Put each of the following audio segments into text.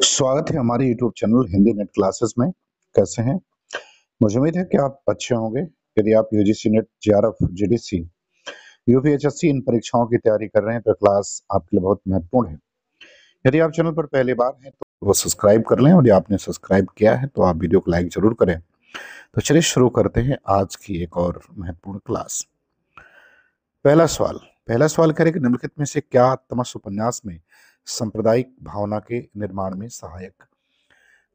स्वागत है हमारे YouTube channel Hindi net classes में। कैसे हैं? मुझे उम्मीद है कि आप अच्छे होंगे। यदि आप UGC NET, JRF, GDC, UPHSC इन परीक्षाओं की तैयारी कर रहे हैं तो क्लास आपके लिए बहुत महत्वपूर्ण है। यदि आप चैनल पर पहली बार हैं तो वो सब्सक्राइब कर लें, और यदि आपने सब्सक्राइब किया है तो आप वीडियो को लाइक जरूर करें। तो चलिए शुरू करते हैं आज की एक और महत्वपूर्ण क्लास। पहला सवाल करें कि निम्नलिखित में से क्या तमस उपन्यास में सांप्रदायिक भावना के निर्माण में सहायक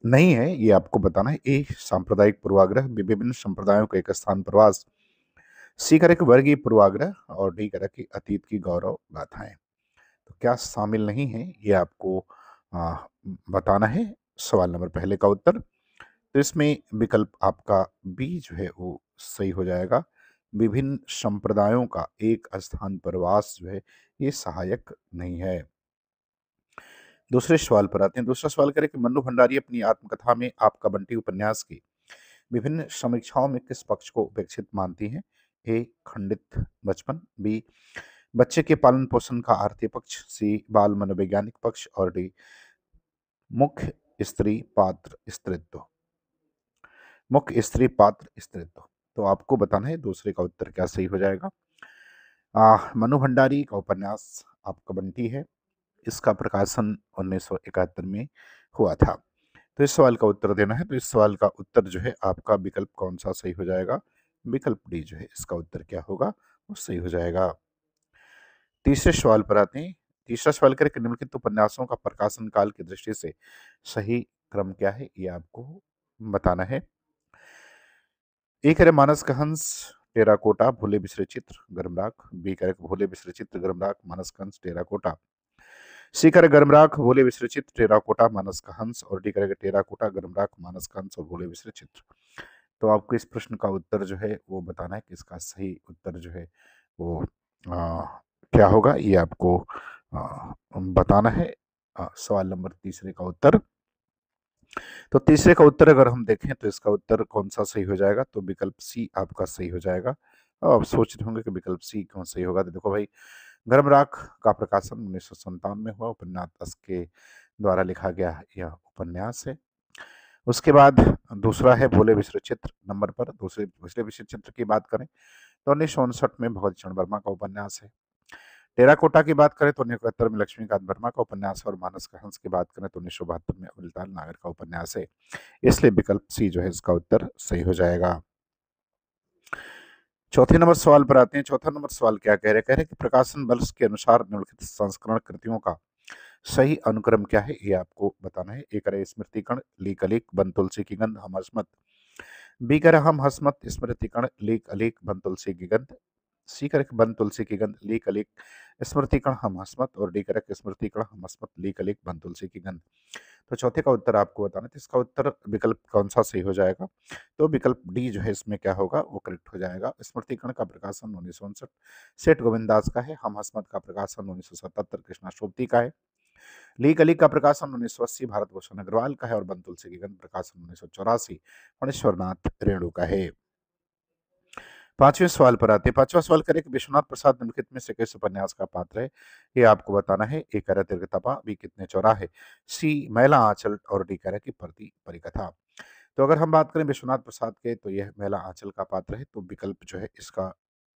नहीं है? ये आपको बताना है। ए, सांप्रदायिक पूर्वाग्रह, बी, विभिन्न संप्रदायों के एक स्थान प्रवास, सी करें कि वर्गीय पूर्वाग्रह, और डी करें कि अतीत की गौरव गाथाएं। तो क्या शामिल नहीं है, ये आपको आ, बताना है। सवाल नंबर पहले का उत्तर, तो इसमें विकल्प आपका बी जो है वो सही हो जाएगा। विभिन्न संप्रदायों का एक स्थान प्रवास जो है ये सहायक नहीं है। दूसरे सवाल पर आते हैं। दूसरा सवाल करें कि मन्नू भंडारी अपनी आत्मकथा में आपका बंटी उपन्यास की विभिन्न समीक्षाओं में किस पक्ष को उपेक्षित मानती हैं? ए, खंडित बचपन, बी, बच्चे के पालन पोषण का आर्थिक पक्ष, सी, बाल मनोवैज्ञानिक पक्ष, और डी, मुख्य स्त्री पात्र स्त्रीत्व। मुख्य स्त्री पात्र स्त्रीत्व। तो आपको बताना है दूसरे का उत्तर क्या सही हो जाएगा। मनु भंडारी का उपन्यास आपका बंटी है, इसका प्रकाशन 1971 में हुआ था। तो इस सवाल का उत्तर देना है। तो इस सवाल का उत्तर जो है आपका विकल्प कौन सा सही हो जाएगा? विकल्प डी जो है इसका उत्तर क्या होगा, वो सही हो जाएगा। तीसरे सवाल पर आते हैं। तीसरा सवाल करें कि निम्नलिखित उपन्यासों का प्रकाशन काल की दृष्टि से सही क्रम क्या है, ये आपको बताना है। ए करें मानस का हंस, टेराकोटा, भूले बिसरे चित्र, गर्मराख, बी करें भूले बिसरे चित्र, गर्मराख, मानस का हंस, टेराकोटा, सी करें गर्मराख, भूले बिसरे चित्र, टेराकोटा, मानस का हंस, और डी करेगा टेराकोटा, गर्मराख, मानस का हंस और भूले बिसरे चित्र। तो आपको इस प्रश्न का उत्तर जो है वो बताना है कि इसका सही उत्तर जो है वो क्या होगा, ये आपको बताना है। सवाल नंबर तीसरे का उत्तर, तो तीसरे का उत्तर अगर हम देखें तो इसका उत्तर कौन सा सही हो जाएगा, तो विकल्प सी आपका सही हो जाएगा। अब आप सोच रहे होंगे कि विकल्प सी कौन सही होगा, तो देखो भाई, गर्मराख का प्रकाशन 1957 में हुआ, उपन्यास दास के द्वारा लिखा गया यह उपन्यास है। उसके बाद दूसरा है भोले विश्व चित्र नंबर पर। दूसरे भोले विश्व चित्र की बात करें तो 1959 में भगवती चरण वर्मा का उपन्यास है। टेराकोटा की बात करें तो 1971 में लक्ष्मीकांत वर्मा का उपन्यास है, और मानस का हंस की बात करें तो 1972 में अमृतलाल नागर का उपन्यास है। इसलिए विकल्प सी जो है इसका उत्तर सही हो जाएगा। चौथे नंबर सवाल पर आते हैं। चौथा नंबर सवाल क्या कह रहे हैं कि प्रकाशन वर्ष के अनुसार निम्नलिखित संस्करण कृतियों का सही अनुक्रम क्या है, ये आपको बताना है। एक है स्मृतिकण, लीक अलीक, बन तुलसी की गंध, हम हसमत, बी कर हम हसमत, स्मृतिकण, लीक अलीक, बन तुलसी की गंध, सी कर बन तुलसी की गंध, लीक अलीक, स्मृतिकण, हम हसमत, और डी कर स्मृतिकण, हम हसमत, लीक अलीक, बन तुलसी की गंध। तो चौथे का उत्तर आपको बताना है। तो इसका उत्तर विकल्प कौन सा सही हो जाएगा, तो विकल्प डी जो है इसमें क्या होगा, वो करेक्ट हो जाएगा। स्मृतिकण का प्रकाशन 1959 सेठ गोविंद दास का है। हम हसमत का प्रकाशन 1977 कृष्णा शोभती का है। लीक अली का प्रकाशन 1980 भारत भूषण अग्रवाल का है, और बन तुलसी की गंध प्रकाशन 1984 मणेश्वरनाथ रेणु का है। पांचवें सवाल पर आते हैं। पांचवा सवाल करें कि विश्वनाथ प्रसाद निम्नलिखित में से किस उपन्यास का पात्र है, ये आपको बताना है। ए कह रहा तपा, बी कितने चौराहे, सी मैला आंचल, और डी कह रहा की परती परिकथा। तो अगर हम बात करें विश्वनाथ प्रसाद के, तो यह मैला आंचल का पात्र है। तो विकल्प जो है इसका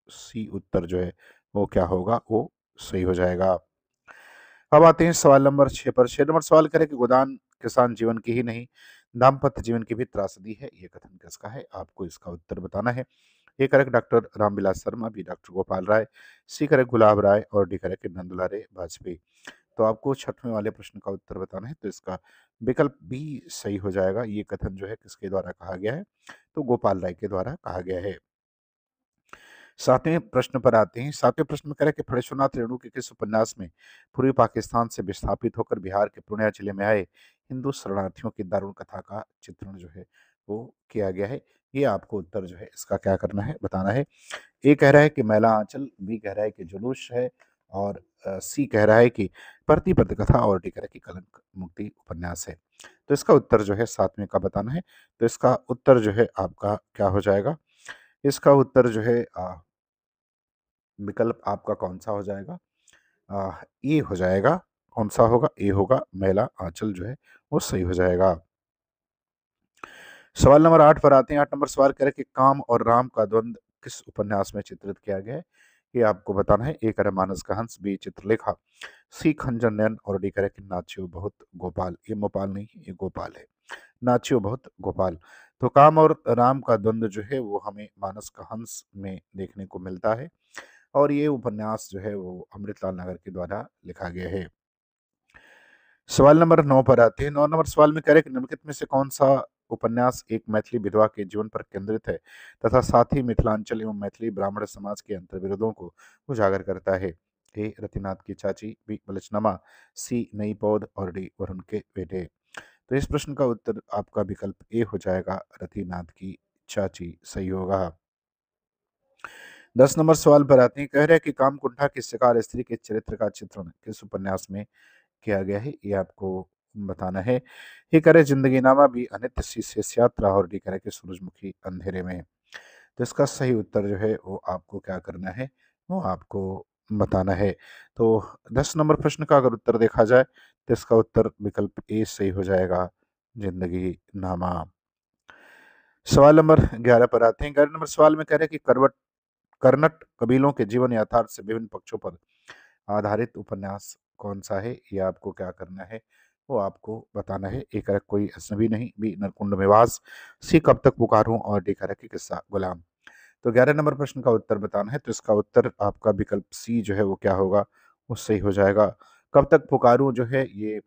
सी उत्तर जो है वो क्या होगा, वो सही हो जाएगा। अब आते हैं सवाल नंबर 6 पर। 6 नंबर सवाल करें कि गोदान किसान जीवन की ही नहीं, दाम्पत्य जीवन की भी त्रासदी है, ये कथन किसका है, आपको इसका उत्तर बताना है। A correct doctor Ramvilas Sharma, B doctor Gopal Rai, C correct Gulab Rai, और डी करेक्ट नंदुलारे वाजपेयी। तो आपको छठवें वाले प्रश्न का उत्तर बताना है। तो इसका विकल्प बी सही हो जाएगा। ये कथन जो है किसके द्वारा कहा गया है, तो गोपाल राय के द्वारा कहा गया है। सातवें प्रश्न पर आते हैं। सातवें प्रश्न में कह रहे हैं कि फणीश्वरनाथ रेणु के किस उपन्यास में पूर्वी पाकिस्तान से विस्थापित होकर बिहार के पूर्णिया जिले में आए हिंदू शरणार्थियों की दारुण कथा का चित्रण जो है वो किया गया है, ये आपको उत्तर जो है इसका क्या करना है, बताना है। ए कह रहा है कि मैला आंचल, बी कह रहा है कि जुलूस है, और सी कह रहा है कि परती पद कथा, और डी कह रहा है कि कलंक मुक्ति उपन्यास है। तो इसका उत्तर जो है सातवें का बताना है। तो इसका उत्तर जो है आपका क्या हो जाएगा, इसका उत्तर जो है विकल्प आपका कौन सा हो जाएगा, ये हो जाएगा। कौन-सा होगा? ए होगा मैला आँचल जो है वो सही हो जाएगा। सवाल नंबर 8 पर आते हैं। 8 नंबर सवाल कह रहा है कि काम और राम का द्वंद्व किस उपन्यास में चित्रित किया गया है? ये आपको बताना है। ए कह रहा है मानस का हंस, बी चित्रलेखा, सी खंजर नयन और डी कह रहा है कि नाच्यो बहुत गोपाल। ये मोपाल नहीं है, ये गोपाल है। नाच्यो बहुत गोपाल। तो काम और राम का द्वंद्व जो है वो हमें मानस का हंस में देखने को मिलता है और ये उपन्यास जो है वो अमृतलाल नगर के द्वारा लिखा गया है। सवाल नंबर 9 पर आते हैं। 9 नंबर सवाल में कह रहे हैं कि निम्नलिखित में से कौन-सा उपन्यास एक मैथिली विधवा के जीवन पर केंद्रित है तथा साथ ही मिथिलांचल एवं मैथिली ब्राह्मण समाज के अंतर्विरोधों को उजागर करता है? ए रतिनाथ की चाची, बी मलचनमा, सी नई पौध और डी वरुण के बेटे। तो इस प्रश्न का उत्तर आपका विकल्प ए हो जाएगा, रतिनाथ की चाची सही होगा। 10 नंबर सवाल पर आते हैं। कह रहे हैं कि कामकुंठा की शिकार स्त्री के चरित्र का चित्रण किस उपन्यास में किया गया है? ये आपको बताना है। ये करे जिंदगीनामा, भी अनित्य सी शेष यात्रा और डी करे कि सूरजमुखी अंधेरे में। तो इसका सही उत्तर जो है वो आपको क्या करना है, वो आपको बताना है। तो 10 नंबर प्रश्न का अगर उत्तर देखा जाए तो इसका उत्तर विकल्प ए सही हो जाएगा, जिंदगी नामा। सवाल नंबर 11 पर आते हैं। 11 नंबर सवाल में कह रहे हैं कि कर्नट कबीलों के जीवन यथार्थ से विभिन्न पक्षों पर आधारित उपन्यास कौन सा है? ये आपको क्या करना है, वो आपको बताना है। ए करेक्ट कोई अजनबी नहीं, बी नरकुंड मेवास, सी कब तक पुकारूं और डी करेक्ट किस्सा गुलाम। तो 11 नंबर प्रश्न का उत्तर बताना है। तो इसका उत्तर आपका विकल्प सी जो है वो क्या होगा, वो सही हो जाएगा। कब तक पुकारूं जो है ये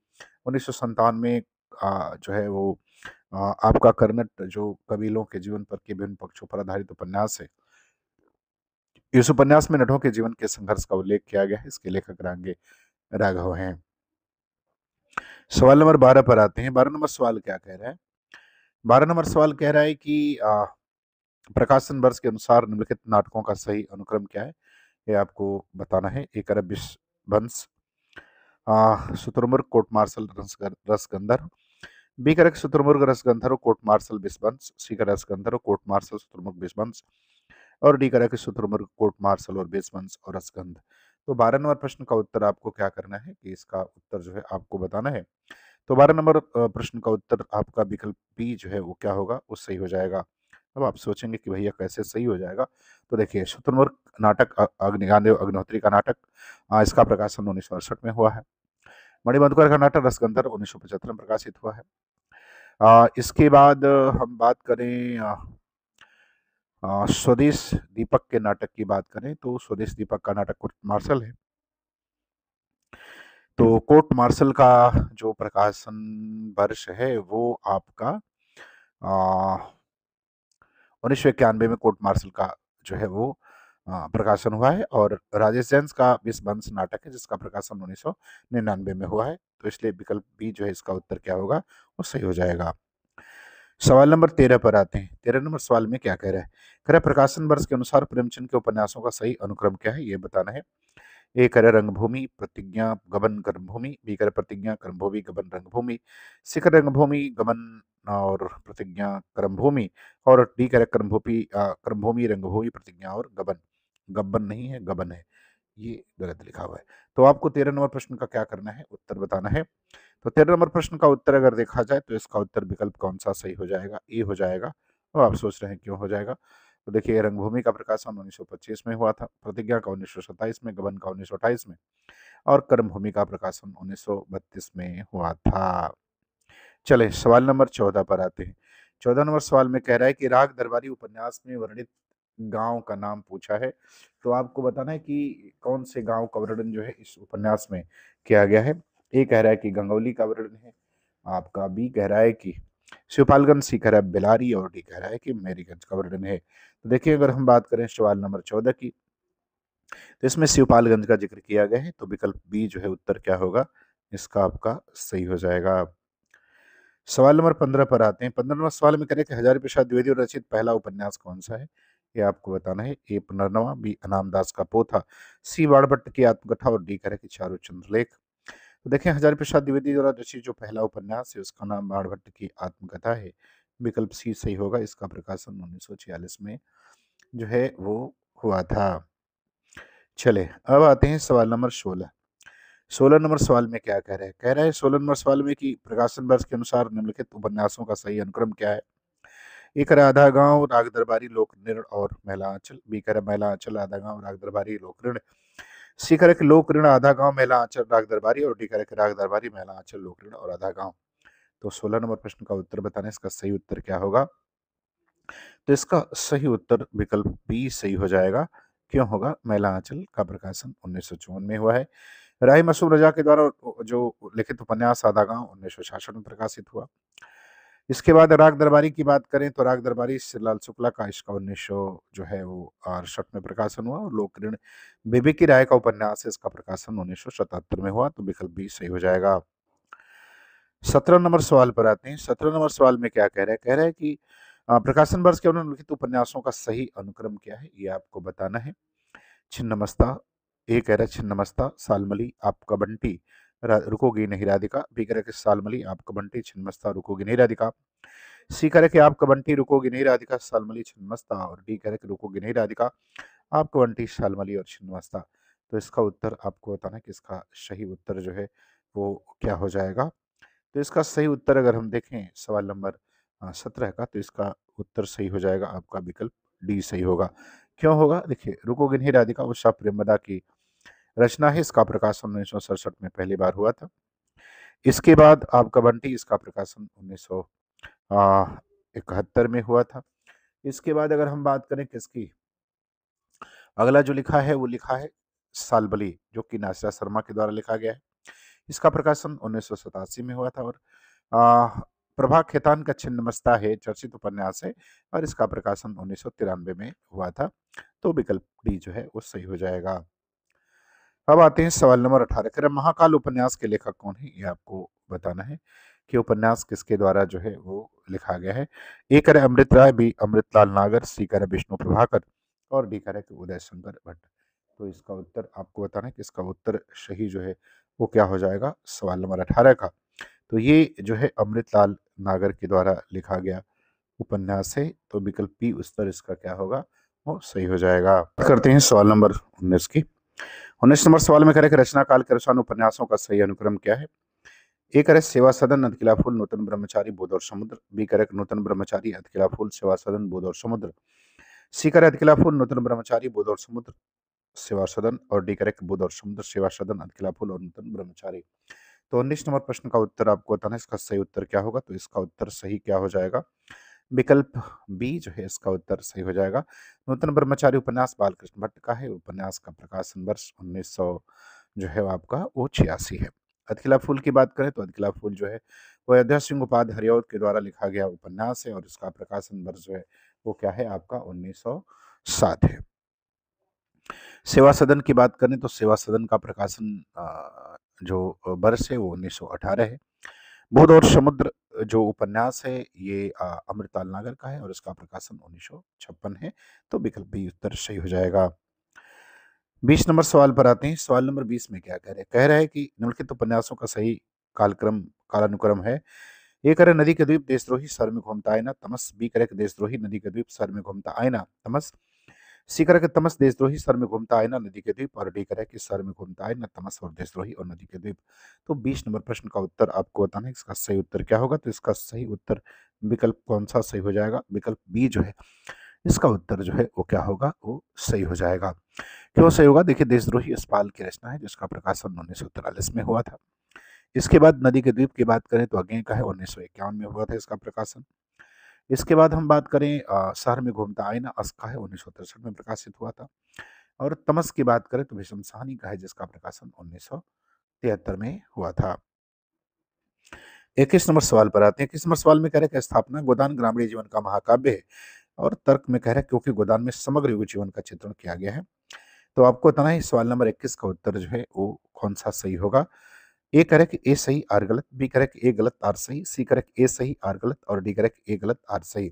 1957 में जो है वो आपका कर्नट जो कबीलों के जीवन पर के विभिन्न पक्षों पर आधारित उपन्यास है। इस उपन्यास में नटों के जीवन के संघर्ष का उल्लेख किया गया है। इसके लेखक रांगे राघव हैं। सवाल नंबर 12 पर आते हैं। 12 नंबर सवाल क्या कह रहा है? 12 नंबर सवाल कह रहा है कि प्रकाशन वर्ष के अनुसार निम्नलिखित नाटकों का सही अनुक्रम क्या है? ये आपको बताना है। एक अरब वंश, Shuturmurg, court martial, Rasgandhar, B correct Shuturmurg Rasgandhar court martial Vishwavansh, C correct Rasgandhar court martial Shuturmurg Vishwavansh और D correct Shuturmurg court martial और विश्ववंश और रसगंध। तो 12 नंबर प्रश्न का उत्तर आपको क्या करना है कि इसका उत्तर जो है आपको बताना है। तो 12 नंबर प्रश्न का उत्तर आपका विकल्प बी जो है वो क्या होगा, वो सही हो जाएगा। अब आप सोचेंगे कि भैया कैसे सही हो जाएगा? तो देखिए शुतुरमुर्ग नाटक अग्निगांडेव अग्निहोत्री का नाटक, इसका प्रकाशन 1968 में हुआ है। मणिमधुकर का नाटक रसगंधर 1975 में प्रकाशित हुआ है। इसके बाद हम बात करें स्वदेश दीपक के नाटक की बात करें तो स्वदेश दीपक का नाटक कोर्ट मार्शल है। तो कोर्ट मार्शल का जो प्रकाशन वर्ष है वो आपका 1991 में कोर्ट मार्शल का जो है वो प्रकाशन हुआ है और राजेश जैन का विश्ववंश नाटक है जिसका प्रकाशन 1999 में हुआ है। तो इसलिए विकल्प बी जो है इसका उत्तर क्या होगा, वो सही हो जाएगा। सवाल नंबर 13 पर आते हैं। 13 नंबर सवाल में क्या कह रहा है? कह रहा है प्रकाशन वर्ष के अनुसार प्रेमचंद के उपन्यासों का सही अनुक्रम क्या है, ये बताना है। ए करे रंगभूमि, प्रतिज्ञा, गबन, कर्मभूमि, बी करे प्रतिज्ञा, कर्मभूमि, गबन, रंगभूमि, सी करे रंगभूमि, गबन और प्रतिज्ञा, कर्मभूमि और डी करे कर्मभूमि, रंगभूमि, प्रतिज्ञा और गबन। गब्बन नहीं है, गबन है। ये गलत लिखा हुआ है। तो आपको 13 नंबर प्रश्न का क्या करना है, उत्तर बताना है। तो 13 नंबर प्रश्न का उत्तर अगर देखा जाए तो इसका उत्तर विकल्प कौन सा सही हो जाएगा, ए हो जाएगा। अब आप सोच रहे हैं क्यों हो जाएगा? तो देखिए रंगभूमि का प्रकाशन 1925 में हुआ था, प्रतिज्ञा का 1927 में, गबन का 1928 में और कर्मभूमि का प्रकाशन 1932 में हुआ था। चले सवाल नंबर 14 पर आते हैं। 14 नंबर सवाल में कह रहा है कि राग दरबारी उपन्यास में वर्णित गांव का नाम पूछा है। तो आपको बताना है कि कौन से गांव का वर्णन जो है इस उपन्यास में किया गया है। ए कह रहा है कि गंगौली का वर्णन है, आपका बी कह रहा है कि शिवपालगंज, सी कह रहा है बेलारी और डी कह रहा है कि मेरीगंज का वर्णन है। तो देखिए अगर हम बात करें सवाल नंबर 14 की तो इसमें शिवपालगंज का जिक्र किया गया है। तो विकल्प बी जो है उत्तर क्या होगा, इसका आपका सही हो जाएगा। सवाल नंबर 15 पर आते हैं। 15 नंबर सवाल में करें कि हजारी प्रसाद द्विवेदी रचित पहला उपन्यास कौन सा है, ये आपको बताना है। ए पुनर्नवा, बी अनामदास का पोथा, सी बाणभट्ट की आत्मकथा और डी करे कि चारु चंद्रलेख। तो देखें हजारी प्रसाद द्विवेदी द्वारा रचित जो पहला उपन्यास है उसका नाम बाणभट्ट की आत्मकथा है। विकल्प सी सही होगा, इसका प्रकाशन 1946 में जो है वो हुआ था। चले अब आते हैं सवाल नंबर 16। 16 नंबर सवाल में क्या कह रहे हैं? कह रहे हैं 16 नंबर सवाल में कि प्रकाशन वर्ष के अनुसार निम्नलिखित उपन्यासों का सही अनुक्रम क्या है? ए कह रहा है आधा गांव, राग दरबारी, लोक ऋण और महिला आंचल। बी कह रहा है महिला आंचल, आधा गांव, राग दरबारी, लोक ऋण। सी कह रहा है कि लोक ऋण, आधा गांव, महिला आंचल, राग दरबारी। और डी कह रहा है कि राग दरबारी, महिला आंचल, लोक ऋण और आधा गांव। तो 16 नंबर प्रश्न का उत्तर बताना, इसका सही उत्तर क्या होगा? तो इसका सही उत्तर विकल्प बी सही हो जाएगा। क्यों होगा? महिला आंचल का प्रकाशन 1954 में हुआ है। राही मसूम रजा के द्वारा जो लिखित उपन्यास आधा गांव 1966 में प्रकाशित हुआ। इसके बाद राग दरबारी की बात करें तो राग दरबारी श्रीलाल शुक्ला का, इसका 1900 जो है वो 68 में प्रकाशन हुआ। और लोक ऋण बीबी की राय का उपन्यास है, इसका प्रकाशन 1977 में हुआ। तो विकल्प बी सही हो जाएगा। 17 नंबर सवाल पर आते हैं। 17 नंबर सवाल में क्या कह रहे हैं? कह रहे हैं कि प्रकाशन वर्ष के निम्नलिखित उपन्यासों का सही अनुक्रम क्या है, ये आपको बताना है। छिन्नमस्ता, ए कह रहा है छिन्नमस्ता, सालमली, आपका बंटी, रुकोगी नहीं राधिका। बी कह रहा है कि सालमली, आपका बंटी, छिन्नमस्ता, रुकोगी नहीं राधिका। सी कह रहा है कि आपका बंटी, रुकोगी नहीं राधिका, सालमली, छिन्नमस्ता। और डी कह रहा है कि रुकोगी नहीं राधिका, आपका बंटी, सालमली और छिन्नमस्ता। तो इसका उत्तर आपको बताना है कि इसका सही उत्तर जो है वो क्या हो जाएगा। तो इसका सही उत्तर अगर हम देखें सवाल नंबर 17 का, तो इसका उत्तर सही हो जाएगा आपका विकल्प डी सही होगा। क्यों होगा? देखिए, रुकोगी नहीं राधिका उषा प्रेमदा की रचना है, इसका प्रकाशन 1967 में पहली बार हुआ था। इसके बाद आपका बंटी, इसका प्रकाशन 1971 में हुआ था। इसके बाद अगर हम बात करें किसकी, अगला जो लिखा है वो लिखा है सालबली, जो कि नासिरा शर्मा के द्वारा लिखा गया है। इसका प्रकाशन 1987 में हुआ था। और आ, प्रभा खेतान का छिन्नमस्ता है चर्चित उपन्यास है, और इसका प्रकाशन 1993 में हुआ था। तो विकल्प डी जो है वो सही हो जाएगा। अब आते हैं सवाल नंबर 18। कह रहे हैं, महाकाल उपन्यास के लेखक कौन है, ये आपको बताना है कि उपन्यास किसके द्वारा जो है वो लिखा गया है। ए कह रहे हैं अमृत राय, बी अमृतलाल नागर, सी कह रहे हैं विष्णु प्रभाकर और डी कह रहे हैं कि उदय शंकर भट्ट। तो इसका उत्तर आपको बताना है कि इसका उत्तर सही जो है वो क्या हो जाएगा सवाल नंबर 18 का। तो ये जो है अमृतलाल नागर के द्वारा लिखा गया उपन्यास है। तो विकल्प बी उत्तर इसका क्या होगा वो सही हो जाएगा। करते हैं सवाल नंबर 19 की। 19 नंबर सवाल में कह रहे हैं कि रचना काल के अनुसार उपन्यासों का सही अनुक्रम क्या है? ए करे सेवा सदन, अधकिला फूल, नूतन ब्रह्मचारी, बोध और समुद्र। बी करे नूतन ब्रह्मचारी, अधकिला फूल, सेवा सदन, बोध और समुद्र। सी करे अधकिला फूल, नूतन ब्रह्मचारी, बोध और समुद्र, सेवा सदन। और डी करे बोध और समुद्र, सेवा सदन, अधकिला फूल और नूतन ब्रह्मचारी। तो 19 नंबर प्रश्न का उत्तर आपको बताना है, इसका सही उत्तर क्या होगा। तो इसका उत्तर सही क्या हो जाएगा? विकल्प बी जो है इसका उत्तर सही हो जाएगा। नूतन ब्रह्मचारी उपन्यास बालकृष्ण भट्ट का है। उपन्यास का प्रकाशन वर्ष 1900 जो है आपका वो 86 है। अधकिला फूल की बात करें तो अधकिला फूल जो है वो अयोध्या सिंह उपाध्याय हरिऔध के द्वारा लिखा गया उपन्यास है, और इसका प्रकाशन वर्ष जो है वो क्या है आपका 1907 है। सेवा सदन की बात करें तो सेवा सदन का प्रकाशन जो वर्ष है वो 1918 है। बोध और समुद्र जो उपन्यास है ये अमृतलाल नागर का है, और इसका प्रकाशन 1956 है। तो विकल्प बी उत्तर सही हो जाएगा। 20 नंबर सवाल पर आते हैं। सवाल नंबर 20 में क्या कह रहे हैं? कह रहा है कि निम्नलिखित उपन्यासों का सही कालक्रम कालानुक्रम है। ए करे नदी के द्वीप देशद्रोही सर में घूमता आईना तमस। बी करे कि देशद्रोही नदी के द्वीप सर में घूमता आईना तमस। सी करे कि तमस देशद्रोही सर में घूमता आईना नदी के द्वीप। और डी करे कि सर में घूमता आईना तमस और देशद्रोही और नदी के द्वीप। तो 20 नंबर प्रश्न का उत्तर आपको बताना है, इसका सही उत्तर क्या होगा। तो इसका सही उत्तर विकल्प कौन सा सही हो जाएगा? विकल्प बी जो है इसका उत्तर जो है वो क्या होगा वो सही हो जाएगा। क्यों सही होगा? देखिए, देशद्रोही यशपाल की रचना है जिसका प्रकाशन 1943 में हुआ था। इसके बाद नदी के द्वीप की बात करें तो अज्ञे का है, 1951 में हुआ था इसका प्रकाशन। इसके बाद हम बात करें शहर में घूमता आईना अस्का है, 1963 में प्रकाशित हुआ था। और तमस की बात करें तो भीष्म साहनी का है जिसका प्रकाशन 1973 में हुआ था। 21 नंबर सवाल पर आते हैं। 21 नंबर सवाल में कह रहे हैं कि स्थापना गोदान ग्रामीण जीवन का महाकाव्य है। और तर्क में कह रहे हैं क्योंकि गोदान में समग्र युग जीवन का चित्रण किया गया है। तो आपको बताना है सवाल नंबर 21 का उत्तर जो है वो कौन सा सही होगा। ए करेक्ट, ए सही आर गलत, बी करेक्ट ए गलत आर सही, सी करेक्ट ए सही आर गलत और डी करेक्ट ए गलत आर सही।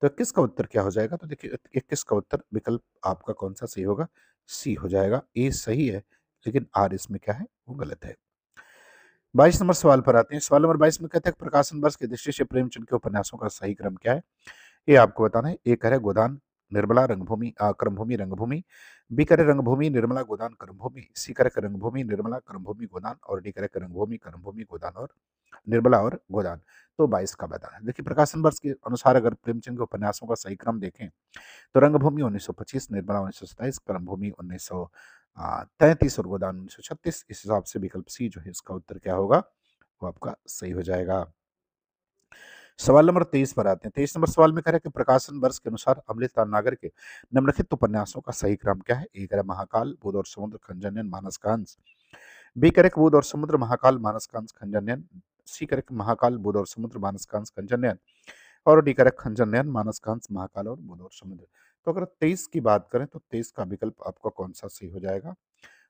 तो 21 का उत्तर क्या हो जाएगा? तो देखिए, 21 का उत्तर विकल्प आपका कौन सा सही होगा? सी हो जाएगा। ए सही है लेकिन आर इसमें क्या है वो गलत है। 22 नंबर सवाल पर आते हैं। सवाल नंबर 22 में कहते हैं प्रकाशन वर्ष की दृष्टि से प्रेमचंद के उपन्यासों का सही क्रम क्या है? ये आपको बताना है। ए कह रहे गोदान निर्मला रंगभूमि क्रमभूमि रंगभूमि, बी करेक्ट रंगभूमि निर्मला गोदान क्रमभूमि, सी करेक्ट रंगभूमि निर्मला क्रमभूमि गोदान और डी करेक्ट रंगभूमि क्रमभूमि गोदान और निर्मला और गोदान। तो 22 का मैदान है। देखिए प्रकाशन वर्ष के अनुसार अगर प्रेमचंद के उपन्यासों का सही क्रम देखें तो रंगभूमि 1925, निर्मला 1927, क्रमभूमि 1933 और गोदान 1936। इस हिसाब से विकल्प सी जो है इसका उत्तर क्या होगा, वो आपका सही हो जाएगा। सवाल नंबर 23 पर आते हैं। 23 नंबर सवाल में कह रहे हैं कि प्रकाशन वर्ष के अनुसार अमृता नागर के निम्नलिखित उपन्यासों का सही क्रम क्या है। ए करें महाकाल, बुध और समुद्र, खंजनियन, मानसकांस। बी करेक्ट बुध और समुद्र, महाकाल, मानसकांस, खंजनियन। सी करेक्ट महाकाल, बुध और समुद्र, मानसकांस, खंजनियन और डी करेक्ट खंजनियन, मानसकांस, महाकाल और बुध और समुद्र। तो अगर 23 की बात करें तो 23 का विकल्प आपका कौन सा सही हो जाएगा,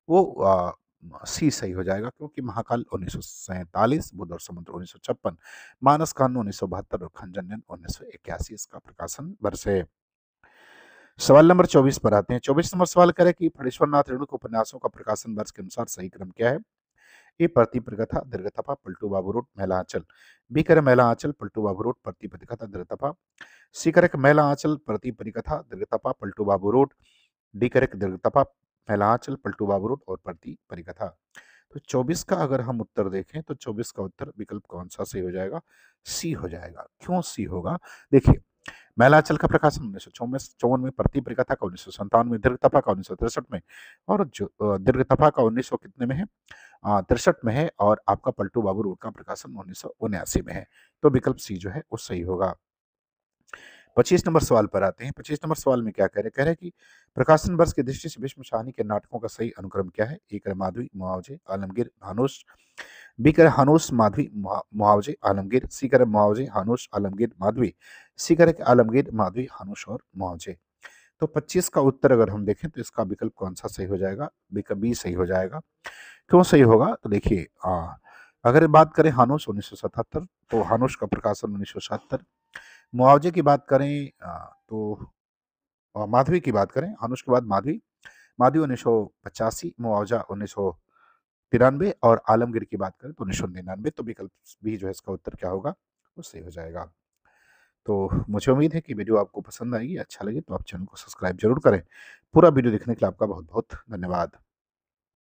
वो सी सही हो जाएगा, क्योंकि महाकाल 1947, बुध और समुद्र 1956, मानस खान 1972 और खंजनियन 1981 इसका प्रकाशन वर्ष है। सवाल नंबर 24 पर आते हैं। 24 नंबर सवाल करे कि फणीश्वरनाथ रेणुक उपन्यासों का प्रकाशन वर्ष के अनुसार सही क्रम क्या है। ए प्रति परिकथा, दीर्घतपा, पलटू बाबू रोड, मैला आंचल। बी करे मैला आंचल, पलटू बाबू रोड, प्रति परिकथा, दीर्घतपा। सी करे मैला आंचल, प्रति परिकथा, दीर्घतपा, पलटू बाबू रोड। डी करेक्ट दीर्घतपा, मैला आंचल, पलटू बाबू रोड और प्रति परिकथा। तो 24 का अगर हम उत्तर देखें तो 24 का उत्तर विकल्प कौन सा सही हो जाएगा, सी हो जाएगा। क्यों सी होगा, देखिए मैलाचल का प्रकाशन 1954 में, प्रति परिकथा का 1957 में, दीर्घतपा का 1963 में और जो दीर्घतपा का 1900 कितने में है, 63 में है और आपका पलटू बाबू रोड का प्रकाशन 1979 में है। तो विकल्प सी जो है वो सही होगा। 25 नंबर सवाल पर आते हैं। 25 नंबर सवाल में क्या कह रहे हैं कि प्रकाशन वर्ष की दृष्टि से भीष्म शाहनी के नाटकों का सही अनुक्रम क्या है। एक है माधवी, मुआवजे, आलमगीर, हानूस। बी करे हानूस, माधवी, मुआवजे, आलमगीर। सी करे मुआवजे, हानूस, आलमगीर, माधवी। सी करे आलमगीर, माधवी, हानूस और मुआवजे। तो 25 का उत्तर अगर हम देखें तो इसका विकल्प कौन सा सही हो जाएगा, विकल्प बी सही हो जाएगा। क्यों सही होगा, तो देखिए अगर बात करें हानूस 1977, तो हानूस का प्रकाशन 1977। मुआवजे की बात करें तो माधवी की बात करें, हानूस के बाद माधवी, माधवी 1985, मुआवजा 1993 और आलमगीर की बात करें तो 1999। तो विकल्प बी जो है इसका उत्तर क्या होगा, वो सही हो जाएगा। तो मुझे उम्मीद है कि वीडियो आपको पसंद आएगी, अच्छा लगे तो आप चैनल को सब्सक्राइब जरूर करें। पूरा वीडियो देखने के लिए आपका बहुत बहुत धन्यवाद।